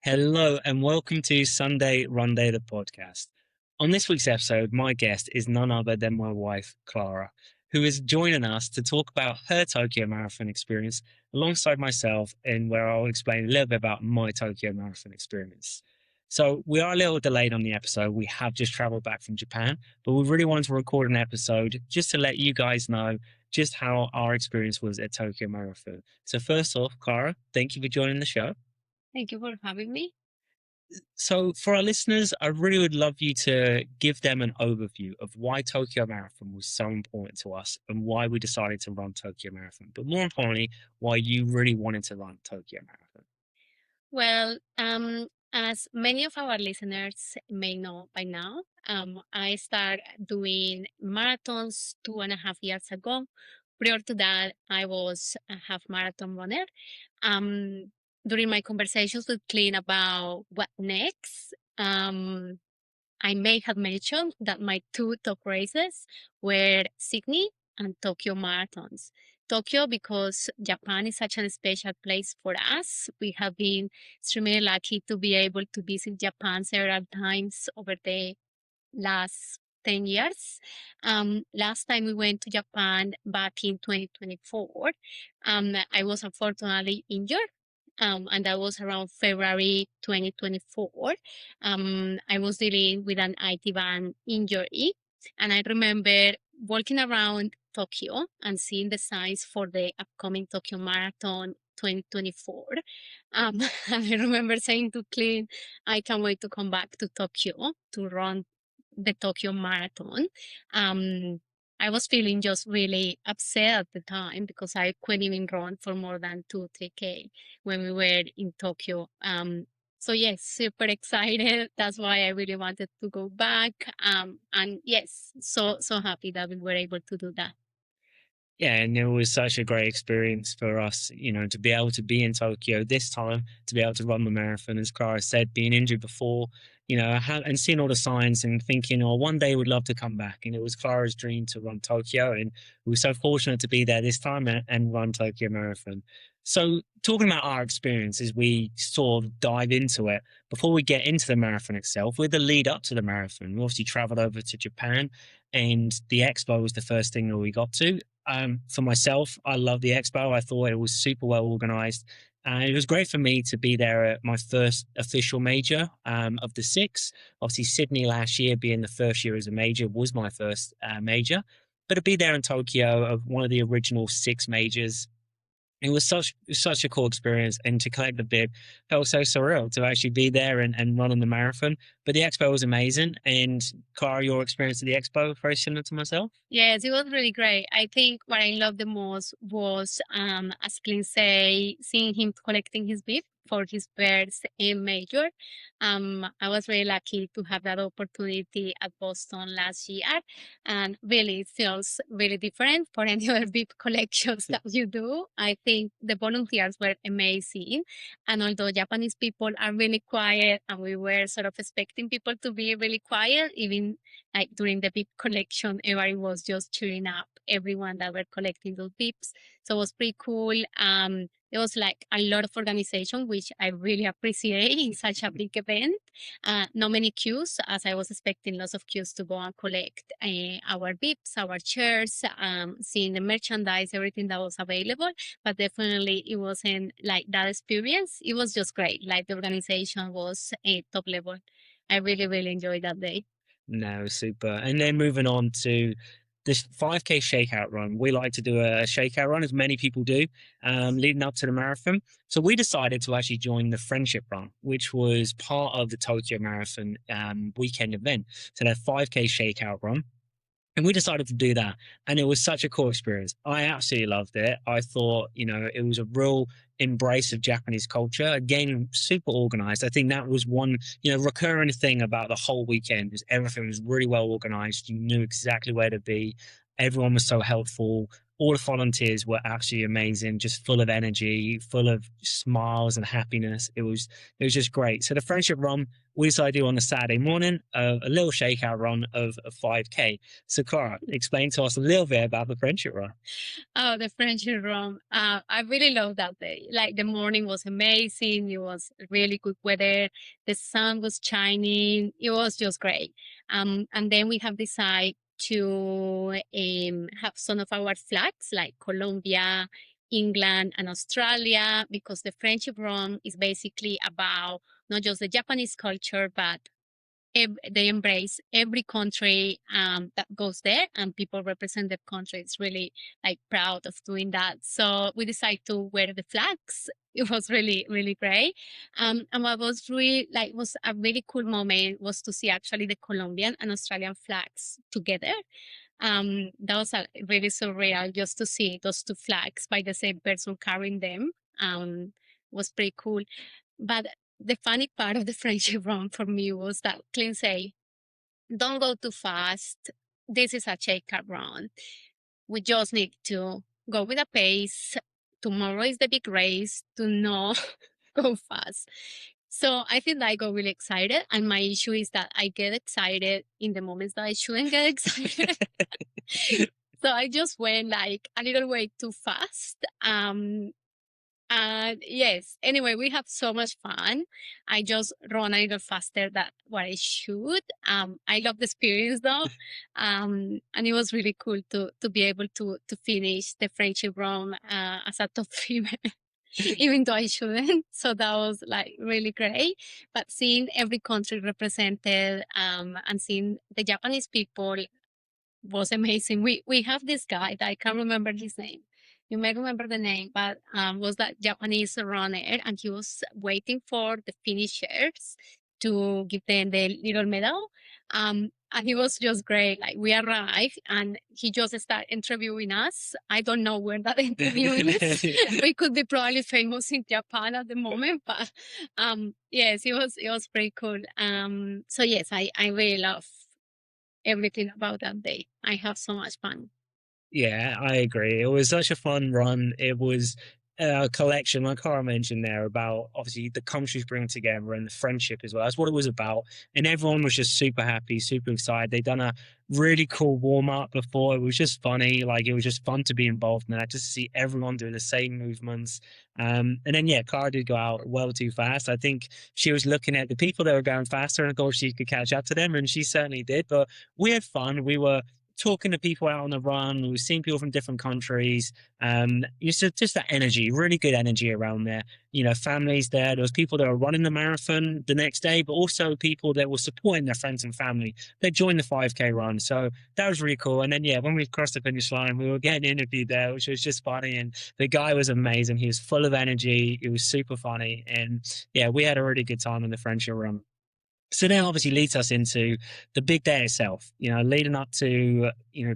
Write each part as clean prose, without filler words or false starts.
Hello and welcome to Sunday Runday, the podcast. On this week's episode, my guest is none other than my wife, Clara, who is joining us to talk about her Tokyo Marathon experience alongside myself, and where I'll explain a little bit about my Tokyo Marathon experience. So, we are a little delayed on the episode. We have just traveled back from Japan, but we really wanted to record an episode just to let you guys know just how our experience was at Tokyo Marathon. So, first off, Clara, thank you for joining the show. Thank you for having me. So, for our listeners, I really would love you to give them an overview of why Tokyo Marathon was so important to us and why we decided to run Tokyo Marathon. But more importantly, why you really wanted to run Tokyo Marathon. Well, as many of our listeners may know by now, I started doing marathons 2.5 years ago. Prior to that, I was a half marathon runner. Um, During my conversations with Clint about what next, I may have mentioned that my two top races were Sydney and Tokyo marathons. Tokyo, because Japan is such a special place for us. We have been extremely lucky to be able to visit Japan several times over the last 10 years. Last time we went to Japan back in 2024, I was unfortunately injured. And that was around February 2024. I was dealing with an IT band injury. And I remember walking around Tokyo and seeing the signs for the upcoming Tokyo Marathon 2024. I remember saying to Clint, I can't wait to come back to Tokyo to run the Tokyo Marathon. Um, I was feeling just really upset at the time because I couldn't even run for more than 3K when we were in Tokyo. So yes, super excited. That's why I really wanted to go back. And yes, so happy that we were able to do that. Yeah, and it was such a great experience for us, to be able to be in Tokyo this time, to be able to run the marathon, as Clara said, being injured before, and seeing all the signs and thinking, oh, one day we'd love to come back. And it was Clara's dream to run Tokyo. And we were so fortunate to be there this time and run Tokyo Marathon. So, talking about our experience as we sort of dive into it, before we get into the marathon itself, with the lead up to the marathon, we obviously traveled over to Japan, and the expo was the first thing that we got to. For myself, I love the expo. I thought it was super well organized. And it was great for me to be there at my first official major of the six. Obviously, Sydney last year, being the first year as a major, was my first major. But to be there in Tokyo, of one of the original six majors, it was such a cool experience, and to collect the bib felt so surreal to actually be there and run on the marathon. But the expo was amazing. And Clara, your experience at the expo very similar to myself? Yes, it was really great. I think what I loved the most was, as Clint say, seeing him collecting his beef for his birds in major. I was really lucky to have that opportunity at Boston last year, and really it feels really different for any other beef collections that you do. I think the volunteers were amazing, and although Japanese people are really quiet, and we were sort of expecting people to be really quiet, even like during the beep collection, everybody was just cheering up everyone that were collecting those beeps. So it was pretty cool. There was like a lot of organization, which I really appreciate in such a big event. Not many queues, as I was expecting lots of queues to go and collect our beeps, our chairs, seeing the merchandise, everything that was available. But definitely it wasn't like that experience. It was just great. Like the organization was a top level. I really, really enjoyed that day. No, super. And then moving on to this 5K shakeout run. We like to do a shakeout run, as many people do, leading up to the marathon. So we decided to actually join the friendship run, which was part of the Tokyo Marathon weekend event. So that 5K shakeout run. And we decided to do that. And it was such a cool experience. I absolutely loved it. I thought, it was a real embrace of Japanese culture. Again, super organized. I think that was one, recurring thing about the whole weekend is everything was really well organized. You knew exactly where to be. Everyone was so helpful. all the volunteers were absolutely amazing, just full of energy, full of smiles and happiness. It was just great. So the friendship run we decided to do on a Saturday morning, a little shakeout run of 5K. So Clara, explain to us a little bit about the friendship run. Oh, the friendship room. I really love that day. Like the morning was amazing. It was really good weather. The sun was shining. It was just great. And then we have decided to have some of our flags like Colombia, England, and Australia, because the friendship run is basically about not just the Japanese culture, but they embrace every country that goes there, and people represent their country. It's really like proud of doing that. So we decided to wear the flags. It was really, really great. And what was really like was a really cool moment was to see actually the Colombian and Australian flags together. That was really surreal just to see those two flags by the same person carrying them. Was pretty cool. But the funny part of the friendship run for me was that Clint say, "Don't go too fast. This is a checkup run. We just need to go with a pace. Tomorrow is the big race. Do not go fast." So I think I got really excited, and my issue is that I get excited in the moments that I shouldn't get excited. So I just went like a little way too fast. And yes, anyway, we have so much fun. I just run a little faster than what I should. I love the experience though. And it was really cool to be able to finish the friendship run as a top female, even though I shouldn't. So that was like really great. But seeing every country represented, and seeing the Japanese people was amazing. We have this guy that I can't remember his name. You may remember the name, but was that Japanese runner, and he was waiting for the finishers to give them the little medal. And he was just great. Like we arrived, and he just started interviewing us. I don't know where that interview is. We could be probably famous in Japan at the moment, but yes, it was pretty cool. So yes, I really love everything about that day. I have so much fun. Yeah, I agree. It was such a fun run. It was a collection, like Cara mentioned there, about obviously the countries bring together and the friendship as well. That's what it was about. And everyone was just super happy, super excited. They'd done a really cool warm up before. It was just funny. Like it was just fun to be involved in that, just to see everyone doing the same movements. And then, yeah, Cara did go out well too fast. I think she was looking at the people that were going faster and thought she could catch up to them, and she certainly did. But we had fun. We were talking to people out on the run. We've seen people from different countries. Just that energy, really good energy around there. You know, families there. There was people that were running the marathon the next day, but also people that were supporting their friends and family. They joined the 5K run, so that was really cool. And then yeah, when we crossed the finish line, we were getting interviewed there, which was just funny. And the guy was amazing. He was full of energy. It was super funny, and yeah, we had a really good time in the friendship run. So that obviously leads us into the big day itself, you know, leading up to,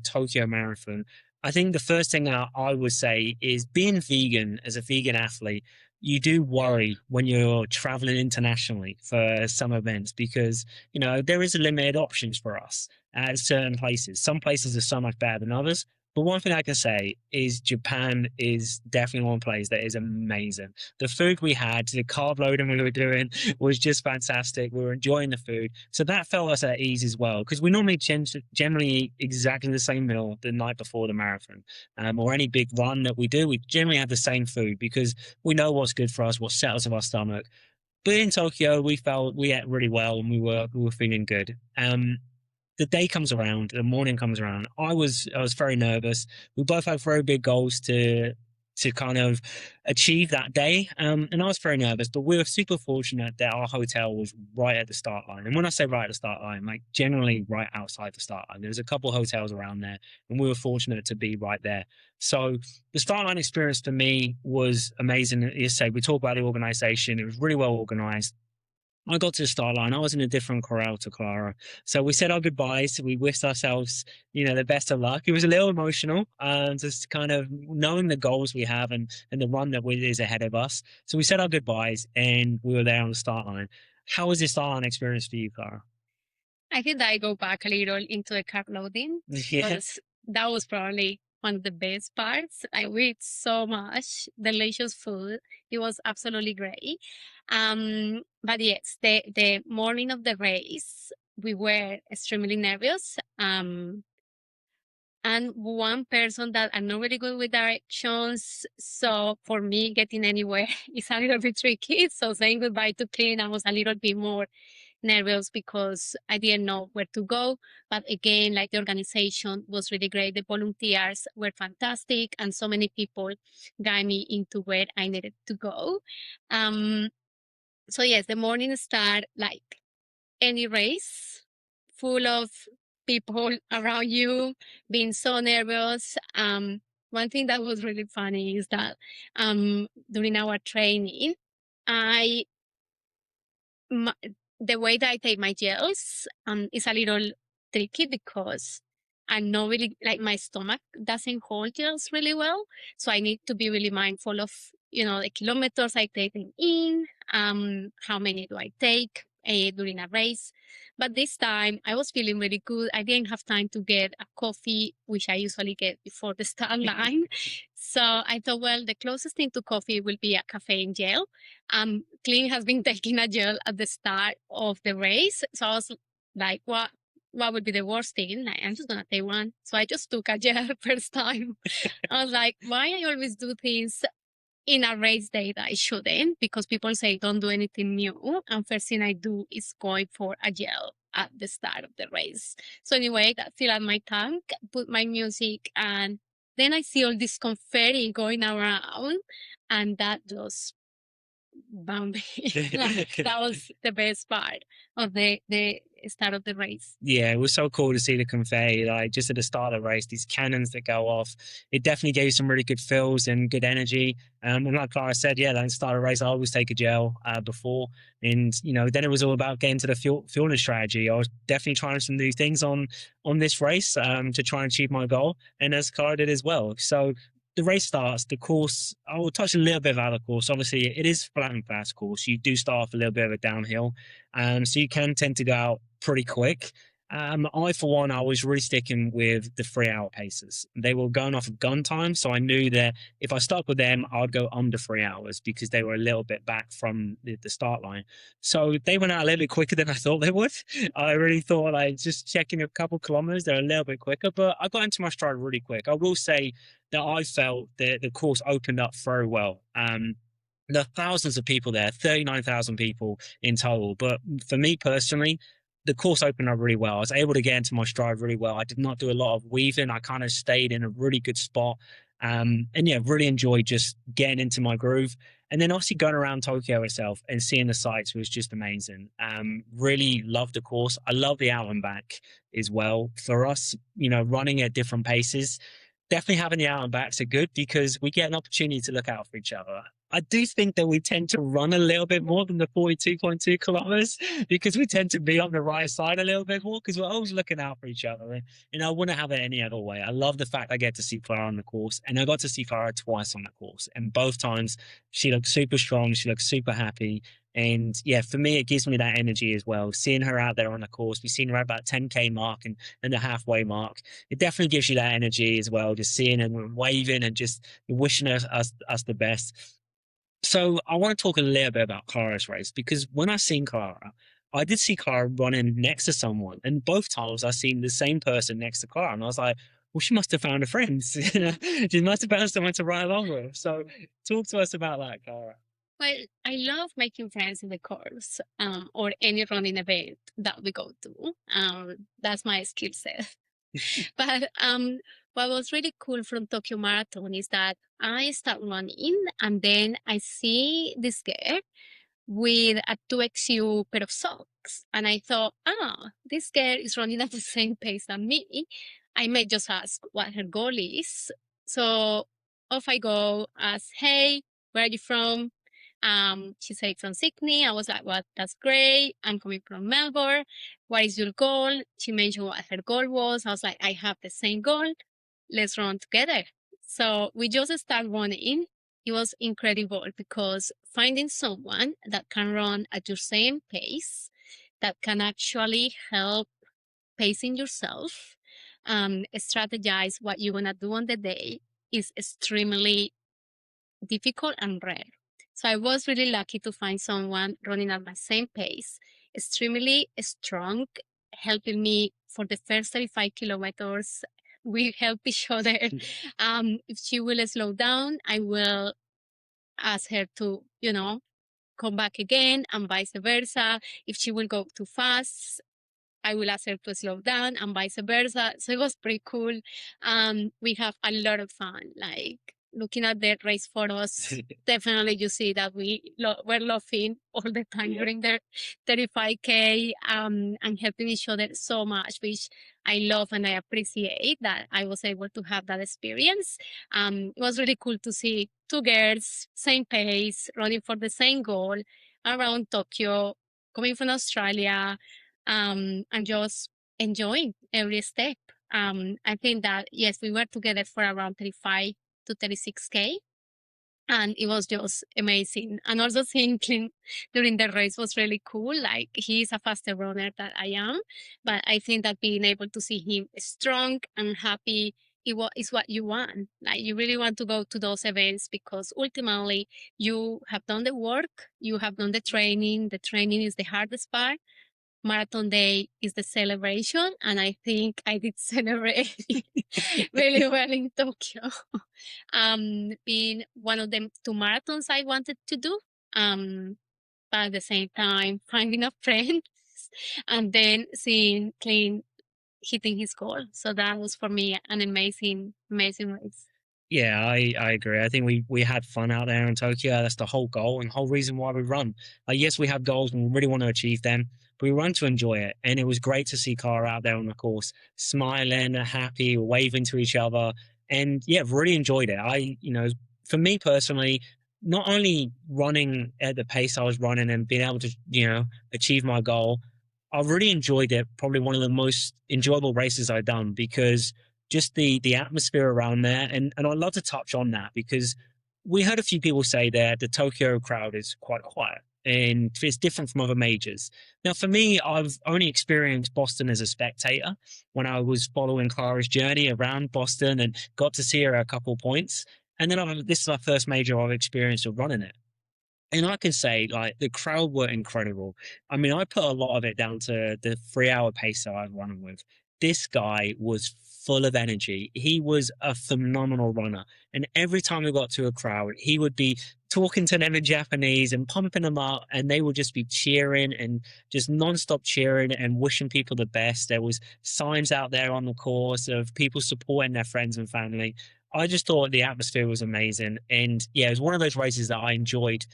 Tokyo Marathon. I think the first thing that I would say is being vegan as a vegan athlete, you do worry when you're traveling internationally for some events because, there is a limited options for us at certain places. Some places are so much better than others. But one thing I can say is Japan is definitely one place that is amazing. The food we had, the carb loading we were doing, was just fantastic. We were enjoying the food. So that felt us at ease as well, because we normally generally eat exactly the same meal the night before the marathon, or any big run that we do. We generally have the same food because we know what's good for us, what settles with our stomach. But in Tokyo, we felt we ate really well and we were feeling good. The day comes around, the morning comes around. I was very nervous. We both had very big goals to kind of achieve that day, and I was very nervous. But we were super fortunate that our hotel was right at the start line. And when I say right at the start line, like generally right outside the start line. There's a couple of hotels around there, and we were fortunate to be right there. So the start line experience for me was amazing. As you say, we talk about the organization; it was really well organized. I got to the start line. I was in a different corral to Clara. So we said our goodbyes. We wished ourselves, the best of luck. It was a little emotional, just kind of knowing the goals we have and the run is ahead of us. So we said our goodbyes and we were there on the start line. How was the start line experience for you, Clara? I think that I go back a little into the carb loading Yeah. because that was probably one of the best parts. I ate so much delicious food. It was absolutely great. But yes, the morning of the race, we were extremely nervous. And one person that I'm not really good with directions. So for me, getting anywhere is a little bit tricky. So saying goodbye to Clean, I was a little bit more nervous because I didn't know where to go. But again, like the organization was really great. The volunteers were fantastic, and so many people guide me into where I needed to go. Um, so yes, the morning start like any race, full of people around you, being so nervous. One thing that was really funny is that during our training, I my, the way that I take my gels is a little tricky because I'm not really like my stomach doesn't hold gels really well. So I need to be really mindful of, the kilometers I take them in, how many do I take during a race. But this time I was feeling really good. I didn't have time to get a coffee, which I usually get before the start line. So I thought, well, the closest thing to coffee will be a caffeine gel. Clean has been taking a gel at the start of the race. So I was like, what would be the worst thing? Like, I'm just gonna take one. So I just took a gel first time. I was like, why I always do things in a race day that I shouldn't? Because people say don't do anything new. And first thing I do is going for a gel at the start of the race. So anyway, that fill up my tank, put my music, and then I see all this confetti going around, and that just Bambi. Like, that was the best part of the start of the race. Yeah, it was so cool to see the confetti, like just at the start of the race, these cannons that go off. It definitely gave some really good feels and good energy. And like Clara said, yeah, at the start of the race, I always take a gel before. And, then it was all about getting to the fueling strategy. I was definitely trying some new things on this race to try and achieve my goal. And as Clara did as well. So the race starts, the course, I will touch a little bit about the course. Obviously, it is flat and fast course. You do start off a little bit of a downhill. So you can tend to go out pretty quick. I, for one, I was really sticking with the 3 hour paces. They were going off of gun time. So I knew that if I stuck with them, I'd go under 3 hours because they were a little bit back from the start line. So they went out a little bit quicker than I thought they would. I really thought, like, just checking a couple kilometers, they're a little bit quicker, but I got into my stride really quick. I will say that I felt that the course opened up very well. There are thousands of people there, 39,000 people in total. But for me personally, the course opened up really well. I was able to get into my stride really well. I did not do a lot of weaving. I kind of stayed in a really good spot. And yeah, really enjoyed just getting into my groove. And then obviously going around Tokyo itself and seeing the sights was just amazing. Really loved the course. I love the out and back as well. For us, running at different paces, definitely having the out and backs are good because we get an opportunity to look out for each other. I do think that we tend to run a little bit more than the 42.2 kilometers because we tend to be on the right side a little bit more because we're always looking out for each other. And I wouldn't have it any other way. I love the fact I get to see Clara on the course, and I got to see Clara twice on the course. And both times she looked super strong. She looked super happy. And yeah, for me, it gives me that energy as well. Seeing her out there on the course, we've seen her at about 10K mark and the halfway mark. It definitely gives you that energy as well, just seeing her waving and just wishing us the best. So I want to talk a little bit about Clara's race because when I seen Clara, I did see Clara running next to someone, and both times I seen the same person next to Clara, and I was like, "Well, she must have found a friend. She must have found someone to ride along with." So, talk to us about that, Clara. Well, I love making friends in the course, or any running event that we go to. That's my skill set. But what was really cool from Tokyo Marathon is that I start running and then I see this girl with a 2XU pair of socks. And I thought, this girl is running at the same pace than me. I may just ask what her goal is. So off I go, ask, hey, where are you from? She said from Sydney. I was like, well, that's great. I'm coming from Melbourne. What is your goal? She mentioned what her goal was. I was like, I have the same goal. Let's run together. So we just started running. It was incredible because finding someone that can run at your same pace, that can actually help pacing yourself, strategize what you're gonna do on the day is extremely difficult and rare. So I was really lucky to find someone running at my same pace, extremely strong, helping me for the first 35 kilometers. We help each other. If she will slow down, I will ask her to, come back again and vice versa. If she will go too fast, I will ask her to slow down and vice versa. So it was pretty cool. We have a lot of fun. Like looking at the race photos, definitely you see that we're laughing all the time during the 35K and helping each other so much, which I love and I appreciate that I was able to have that experience. It was really cool to see two girls, same pace, running for the same goal around Tokyo, coming from Australia, and just enjoying every step. I think that yes, we were together for around 35 to 36K, and it was just amazing. And also seeing Clint during the race was really cool. Like he's a faster runner than I am, but I think that being able to see him strong and happy is what you want. Like you really want to go to those events because ultimately you have done the work, you have done the training. The training is the hardest part. Marathon Day is the celebration, and I think I did celebrate really well in Tokyo. Being one of the two marathons I wanted to do, but at the same time finding a friend, and then seeing Clean hitting his goal. So that was for me an amazing, amazing race. Yeah, I agree. I think we had fun out there in Tokyo. That's the whole goal and whole reason why we run. Like, yes, we have goals and we really want to achieve them, but we run to enjoy it. And it was great to see Clara out there on the course, smiling, happy, waving to each other, and yeah, really enjoyed it. For me personally, not only running at the pace I was running and being able to, achieve my goal, I really enjoyed it. Probably one of the most enjoyable races I've done because just the atmosphere around there, and I'd love to touch on that because we heard a few people say that the Tokyo crowd is quite quiet and it's different from other majors. Now, for me, I've only experienced Boston as a spectator when I was following Clara's journey around Boston and got to see her a couple points. And then this is my first major I've experienced of running it. And I can say, like, the crowd were incredible. I mean, I put a lot of it down to the 3 hour pace that I was running with. This guy was full of energy. He was a phenomenal runner. And every time we got to a crowd, he would be talking to them in Japanese and pumping them up, and they would just be cheering and just nonstop cheering and wishing people the best. There was signs out there on the course of people supporting their friends and family. I just thought the atmosphere was amazing. And yeah, it was one of those races that I enjoyed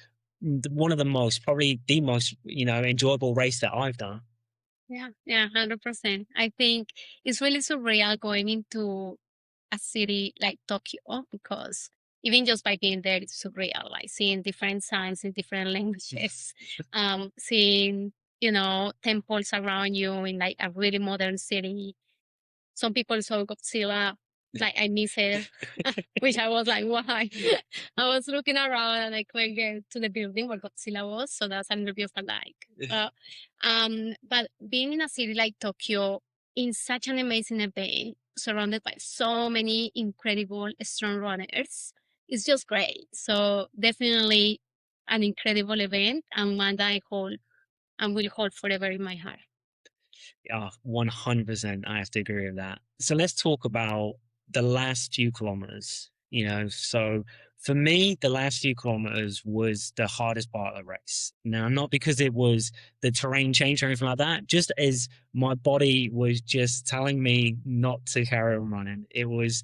one of the most, probably the most, enjoyable race that I've done. Yeah, yeah, 100%. I think it's really surreal going into a city like Tokyo because even just by being there, it's surreal. Like seeing different signs in different languages, seeing temples around you in like a really modern city. Some people saw Godzilla, like I miss it, which I was like, why? I was looking around and I couldn't get to the building where Godzilla was, so that's a little bit of a like. But being in a city like Tokyo, in such an amazing event, surrounded by so many incredible strong runners, it's just great. So definitely an incredible event and one that I hold and will hold forever in my heart. Yeah, 100%. I have to agree with that. So let's talk about the last few kilometers. So for me, the last few kilometers was the hardest part of the race. Now, not because it was the terrain change or anything like that, just as my body was just telling me not to carry on running. It was,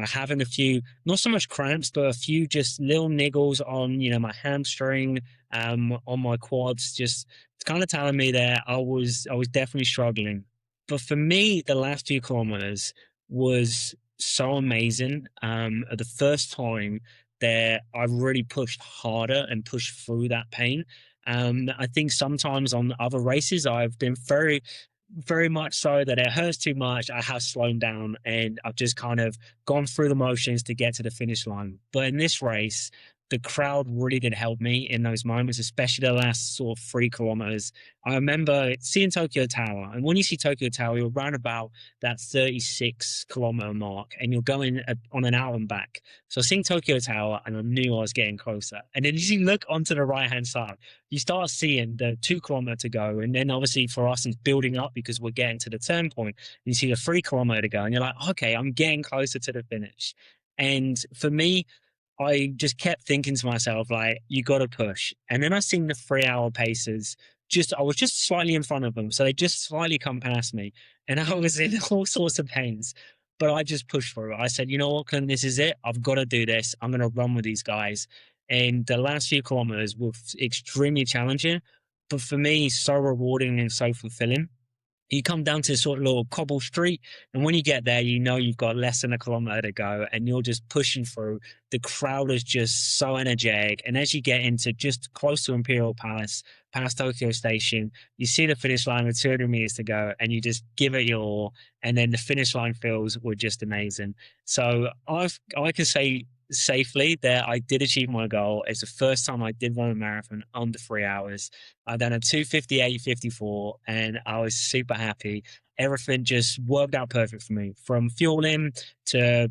having a few, not so much cramps, but a few just little niggles on, my hamstring, on my quads, just it's kind of telling me that I was definitely struggling. But for me, the last few kilometers was so amazing. The first time that I really pushed harder and pushed through that pain. I think sometimes on other races I've been very, very much so that it hurts too much. I have slowed down and I've just kind of gone through the motions to get to the finish line. But in this race, the crowd really did help me in those moments, especially the last sort of 3 kilometers. I remember seeing Tokyo Tower, and when you see Tokyo Tower, you're around about that 36-kilometer mark, and you're going on an hour and back. So seeing Tokyo Tower, and I knew I was getting closer. And then as you look onto the right hand side, you start seeing the 2 kilometer to go, and then obviously for us it's building up because we're getting to the turn point. You see the 3 kilometer to go, and you're like, okay, I'm getting closer to the finish. And for me, I just kept thinking to myself, like, you got to push. And then I seen the 3 hour paces. I was just slightly in front of them. So they just slightly come past me. And I was in all sorts of pains. But I just pushed through. I said, you know what, Clint, this is it. I've got to do this. I'm going to run with these guys. And the last few kilometers were extremely challenging. But for me, so rewarding and so fulfilling. You come down to sort of little cobble street, and when you get there, you know you've got less than a kilometer to go, and you're just pushing through. The crowd is just so energetic, and as you get into just close to Imperial Palace, past Tokyo Station, you see the finish line with 200 meters to go, and you just give it your all. And then the finish line feels were just amazing. So I can say safely that I did achieve my goal. It's the first time I did run a marathon under 3 hours. I done a 2:58:54, and I was super happy. Everything just worked out perfect for me, from fueling to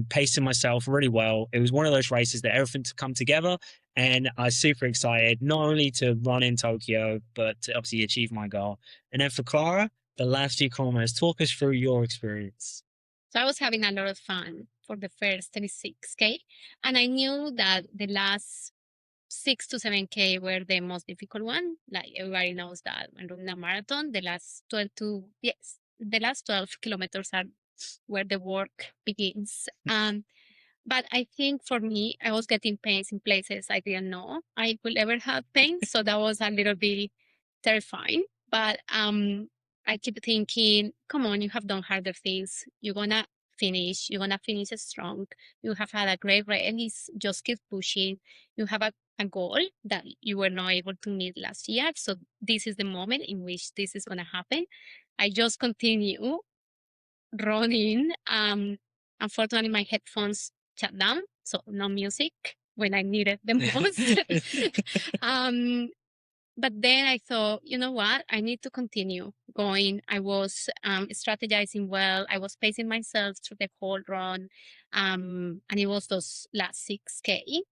pacing myself really well. It was one of those races that everything to come together, and I was super excited not only to run in Tokyo but to obviously achieve my goal. And then for Clara, the last few kilometers, talk us through your experience. So I was having a lot of fun for the first 36K. And I knew that the last 6 to 7K were the most difficult one. Like everybody knows that when running a marathon, the last 12 kilometers are where the work begins. But I think for me, I was getting pains in places I didn't know I will ever have pain. So that was a little bit terrifying. But I keep thinking, come on, you have done harder things. You're gonna finish. You're gonna finish strong. You have had a great race. Just keep pushing. You have a goal that you were not able to meet last year. So this is the moment in which this is gonna happen. I just continue running. Unfortunately, my headphones shut down, so no music when I needed the most. um, but then I thought, you know what? I need to continue going. I was strategizing well. I was pacing myself through the whole run. And it was those last 6K.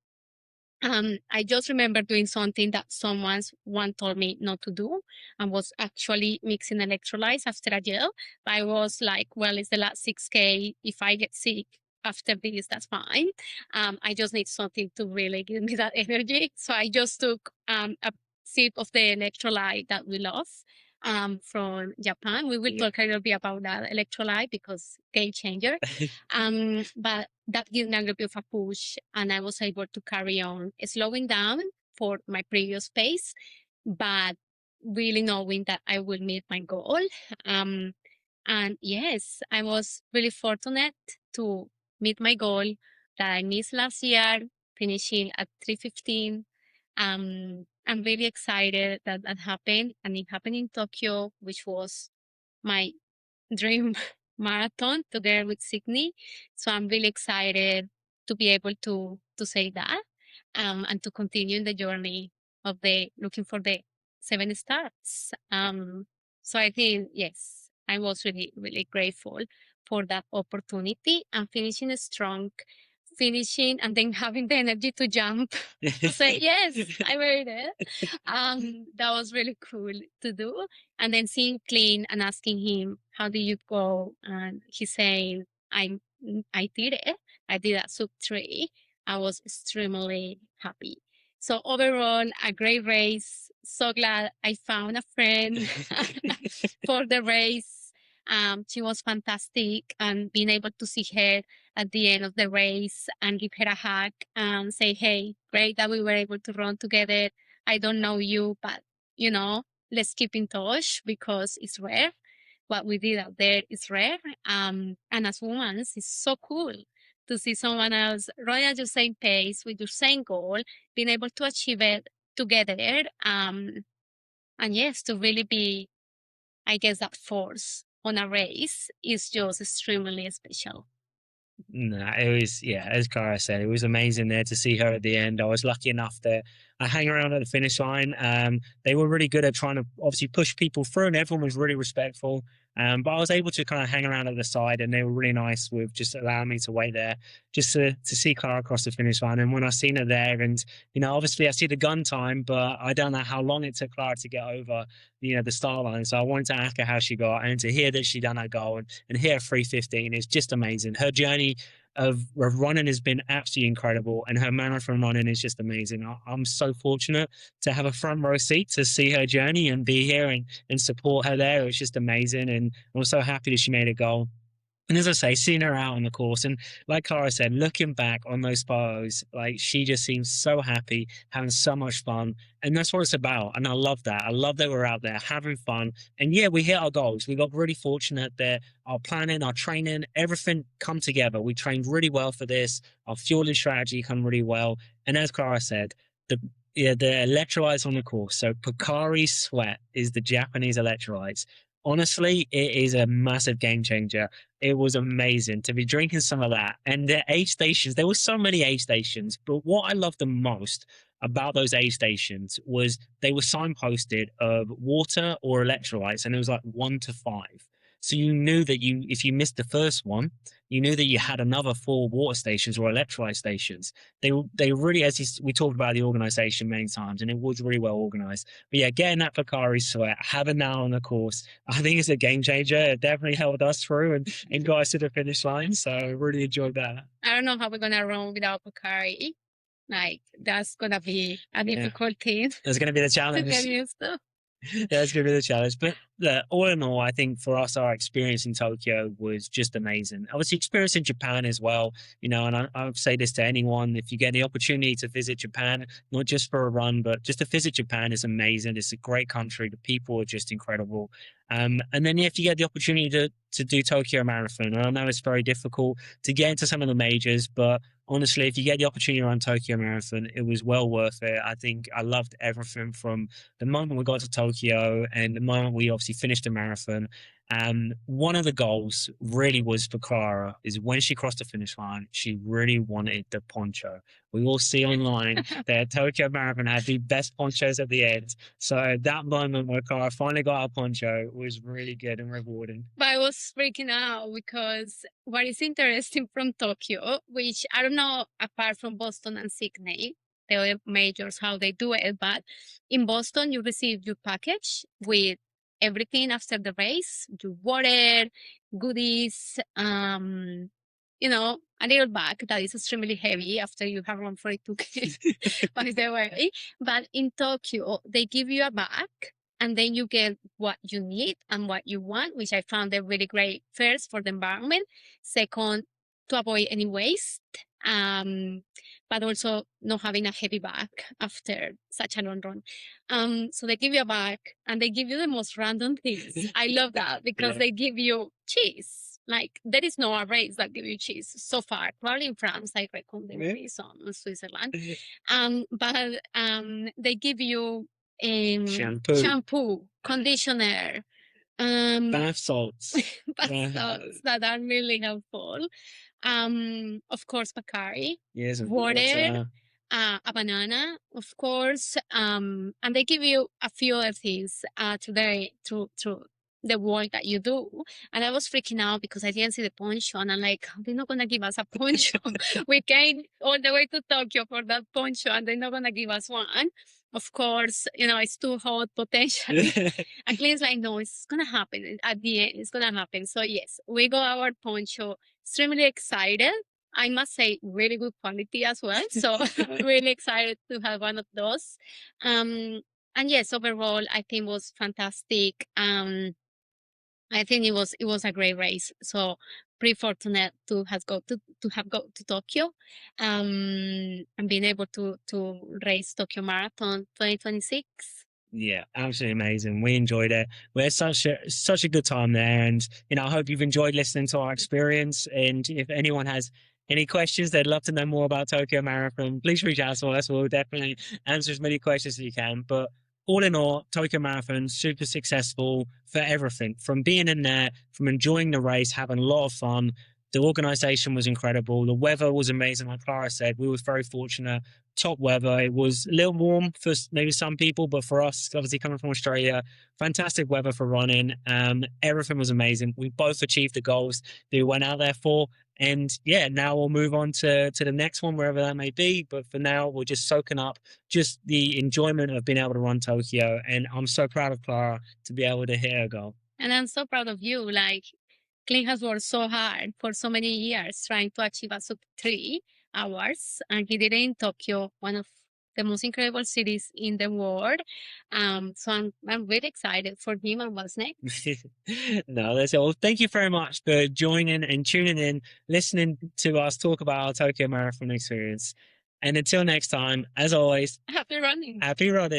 I just remember doing something that someone's one told me not to do, and was actually mixing electrolytes after a gel. But I was like, well, it's the last 6K. If I get sick after this, that's fine. I just need something to really give me that energy. So I just took a sip of the electrolyte that we love from Japan. We will Yeah. talk a little bit about that electrolyte because game changer. But that gave me a little bit of a push, and I was able to carry on slowing down for my previous pace, but really knowing that I will meet my goal. Um, and yes, I was really fortunate to meet my goal that I missed last year, finishing at 3:15. I'm really excited that that happened, and it happened in Tokyo, which was my dream marathon together with Sydney. So I'm really excited to be able to say that, and to continue in the journey of the looking for the 7 stars. So I think yes, I was really grateful for that opportunity and finishing strong, finishing and then having the energy to jump to say yes, I made it. That was really cool to do. And then seeing Clean and asking him, how did you go? And he's saying, I did it. I did a sub 3. I was extremely happy. So overall, a great race. So glad I found a friend for the race. She was fantastic, and being able to see her at the end of the race and give her a hug and say, hey, great that we were able to run together. I don't know you, but let's keep in touch because it's rare. What we did out there is rare. And as women, it's so cool to see someone else running at your same pace with your same goal, being able to achieve it together. And yes, to really be, I guess, that force on a race is just extremely special. No, it was, yeah, as Clara said, it was amazing there to see her at the end. I was lucky enough that I hang around at the finish line. They were really good at trying to obviously push people through, and everyone was really respectful. But I was able to kind of hang around at the side, and they were really nice with just allowing me to wait there, just to see Clara across the finish line. And when I seen her there, and obviously I see the gun time, but I don't know how long it took Clara to get over, the start line. So I wanted to ask her how she got, and to hear that she done her goal and hear 3:15 is just amazing. Her journey of running has been absolutely incredible, and her marathon running is just amazing. I'm so fortunate to have a front row seat to see her journey and be here and support her there. It's just amazing, and I'm so happy that she made a goal. And as I say, seeing her out on the course, and like Clara said, looking back on those photos, like she just seems so happy, having so much fun. And that's what it's about. And I love that. I love that we're out there having fun. And yeah, we hit our goals. We got really fortunate that our planning, our training, everything come together. We trained really well for this. Our fueling strategy come really well. And as Clara said, the the electrolytes on the course. So Pocari Sweat is the Japanese electrolytes. Honestly, it is a massive game changer. It was amazing to be drinking some of that. And the aid stations, there were so many aid stations, but what I loved the most about those aid stations was they were signposted of water or electrolytes, and it was like 1 to 5. So you knew that if you missed the first one, you knew that you had another 4 water stations or electrolyte stations. They really, we talked about the organization many times, and it was really well organized. But yeah, getting that Pocari Sweat, having that on the course, I think it's a game changer. It definitely helped us through and got us to the finish line. So really enjoyed that. I don't know how we're gonna run without Pocari. Like that's gonna be a difficult thing That's going to be the to get challenge. used to. That's going to be the challenge. But all in all, I think for us, our experience in Tokyo was just amazing. Obviously, experience in Japan as well, and I would say this to anyone: if you get the opportunity to visit Japan, not just for a run, but just to visit Japan is amazing. It's a great country. The people are just incredible. And then if you get the opportunity to do Tokyo Marathon, and I know it's very difficult to get into some of the majors, but honestly, if you get the opportunity around Tokyo Marathon, it was well worth it. I think I loved everything from the moment we got to Tokyo and the moment we obviously finished the marathon. One of the goals really was for Clara is when she crossed the finish line, she really wanted the poncho. We all see online that Tokyo Marathon had the best ponchos at the end. So that moment where Clara finally got her poncho was really good and rewarding. But I was freaking out because what is interesting from Tokyo, which I don't know apart from Boston and Sydney, the other majors how they do it, but in Boston you receive your package with everything after the race, your water, goodies, a little bag that is extremely heavy after you have run 42 by the way. But in Tokyo, they give you a bag and then you get what you need and what you want, which I found it really great. First, for the environment. Second, to avoid any waste. But also not having a heavy bag after such a long run. So they give you a bag and they give you the most random things. I love that because they give you cheese. Like there is no race that give you cheese so far. Probably in France, I reckon there will be some in Switzerland. But they give you shampoo, conditioner, bath salts. bath salts that are really helpful. Of course, Pacari, Yes, water, a banana, of course. And they give you a few other things through the work that you do. And I was freaking out because I didn't see the poncho. And I'm like, they're not going to give us a poncho. We came all the way to Tokyo for that poncho and they're not going to give us one. Of course, it's too hot potentially. And Clay's like, no, it's going to happen. At the end, it's going to happen. So yes, we got our poncho. Extremely excited. I must say, really good quality as well. So really excited to have one of those. And yes, overall, I think was fantastic. I think it was a great race. So pretty fortunate to have go to Tokyo, and being able to race Tokyo Marathon 2026. Yeah, absolutely amazing. We enjoyed it. We had such a good time there, and I hope you've enjoyed listening to our experience. And if anyone has any questions, they'd love to know more about Tokyo Marathon, please reach out to us. We'll definitely answer as many questions as you can. But all in all, Tokyo Marathon super successful for everything from being in there, from enjoying the race, having a lot of fun. The organization was incredible. The weather was amazing. Like Clara said, we were very fortunate. Top weather. It was a little warm for maybe some people, but for us, obviously coming from Australia, fantastic weather for running. Everything was amazing. We both achieved the goals that we went out there for. And yeah, now we'll move on to the next one, wherever that may be. But for now, we're just soaking up just the enjoyment of being able to run Tokyo. And I'm so proud of Clara to be able to hit her goal. And I'm so proud of you. Like, Clint has worked so hard for so many years trying to achieve a sub 3 hours, and he did it in Tokyo, one of the most incredible cities in the world. So I'm really excited for him and what's next. No, that's all. Thank you very much for joining and tuning in, listening to us talk about our Tokyo Marathon experience. And until next time, as always, Happy running. happy running.